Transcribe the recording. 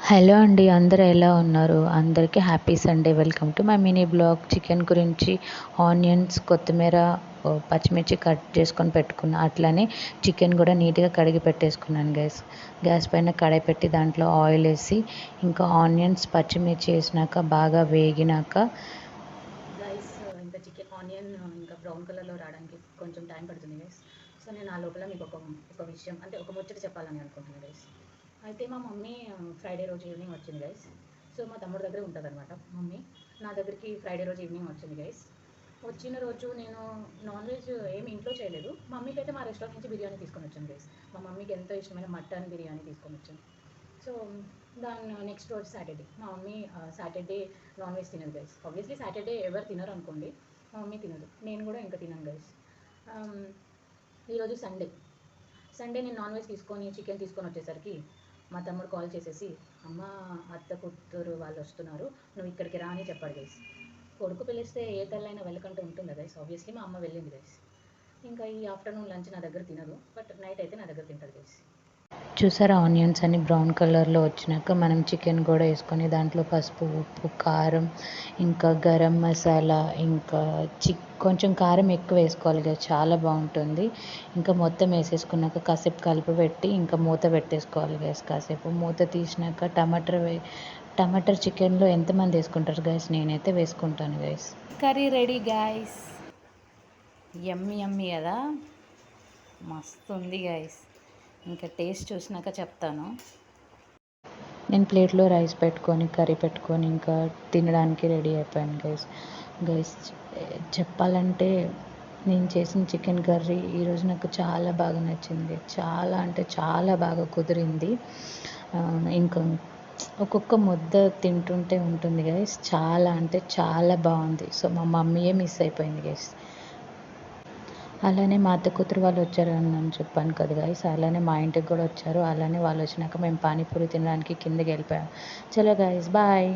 Hello అండి, అందరూ ఎలా ఉన్నారు? అందరికీ happy Sunday. Welcome to my mini blog. Chicken గురించి ఆనియన్స్, కొత్తిమీర, పచ్చిమిర్చి కట్ చేసుకొని పెట్టుకున్నా. అట్లానే చికెన్ కూడా నీట్గా కడిగి పెట్టేసుకున్నాను గైస్. గ్యాస్ పైన కడాయి పెట్టి దాంట్లో ఆయిల్ వేసి ఇంకా ఆనియన్స్, పచ్చిమిర్చి వేసినాక బాగా వేగినాక గైస్ ఇంకా చికెన్ ఆనియన్ ఇంకా బ్రౌన్ కలర్లో రావడానికి కొంచెం టైం పడుతుంది గైస్. సో నేను ఆ లోపల మీకు ఒక విషయం అంటే ఒక ముచ్చట చెప్పాలని అనుకుంటున్నాను గైస్. అయితే మా మమ్మీ ఫ్రైడే రోజు ఈవినింగ్ వచ్చింది గైస్. సో మా తమ్ముడు దగ్గర ఉంటుంది అనమాట మమ్మీ. నా దగ్గరికి ఫ్రైడే రోజు ఈవినింగ్ వచ్చింది గైస్. వచ్చిన రోజు నేను నాన్ వెజ్ ఏమి ఇంట్లో చేయలేదు. మమ్మీకి అయితే మా రెస్టారెంట్ నుంచి బిర్యానీ తీసుకొని వచ్చాను గైస్. మా మమ్మీకి ఎంతో ఇష్టమైన మటన్ బిర్యానీ తీసుకొని వచ్చాను. సో దాని నెక్స్ట్ రోజు సాటర్డే మా మమ్మీ సాటర్డే నాన్ వెజ్ తినదు గైస్. ఆబ్వియస్లీ సాటర్డే ఎవరు తినరు అనుకోండి, మా మమ్మీ తినదు, నేను కూడా ఇంకా తినను గైస్. ఈరోజు సండే నేను నాన్ వెజ్ చికెన్ తీసుకొని వచ్చేసరికి మా తమ్ముడు కాల్ చేసేసి, అమ్మ అత్త కూతురు వాళ్ళు వస్తున్నారు, నువ్వు ఇక్కడికి రా అని చెప్పాడు గైస్. కొడుకు పిలిస్తే ఏ తల్లైనా వెళ్ళకంటూ ఉంటుందా గైస్. ఆబ్వియస్లీ మా అమ్మ వెళ్ళింది గైస్. ఇంకా ఈ ఆఫ్టర్నూన్ లంచ్ నా దగ్గర తినదు, బట్ నైట్ అయితే నా దగ్గర తింటుంది గైస్. చూసారా, ఆనియన్స్ అన్ని బ్రౌన్ కలర్లో వచ్చినాక మనం చికెన్ కూడా వేసుకొని దాంట్లో పసుపు, ఉప్పు, కారం, ఇంకా గరం మసాలా, ఇంకా కొంచెం కారం ఎక్కువ వేసుకోవాలి కదా, చాలా బాగుంటుంది. ఇంకా మొత్తం వేసేసుకున్నాక కాసేపు కలిపి పెట్టి ఇంకా మూత పెట్టేసుకోవాలి గైస్. కాసేపు మూత తీసినాక టమాటర్ చికెన్లో ఎంతమంది వేసుకుంటారు గైస్? నేనైతే వేసుకుంటాను guys. Curry ready guys. Yummy yummy కదా, మస్తు ఉంది గైస్. ఇంకా టేస్ట్ చూసినాక చెప్తాను. నేను ప్లేట్లో రైస్ పెట్టుకొని కర్రీ పెట్టుకొని ఇంకా తినడానికి రెడీ అయిపోయాను గైస్. గైస్ చెప్పాలంటే నేను చేసిన చికెన్ కర్రీ ఈరోజు నాకు చాలా బాగా నచ్చింది. చాలా అంటే చాలా బాగా కుదిరింది. ఇంకా ఒక్కొక్క ముద్ద తింటుంటే ఉంటుంది గైస్, చాలా అంటే చాలా బాగుంది. సో మా మమ్మీయే మిస్ అయిపోయింది గైస్. అలానే మా అత్త కూతురు వాళ్ళు వచ్చారని నేను చెప్పాను కదా గైస్, అలానే మా ఇంటికి కూడా వచ్చారు. అలానే వాళ్ళు వచ్చినాక మేము పానీపూరి తినడానికి కిందకి వెళ్ళిపోయాం. చలో గైస్, బాయ్.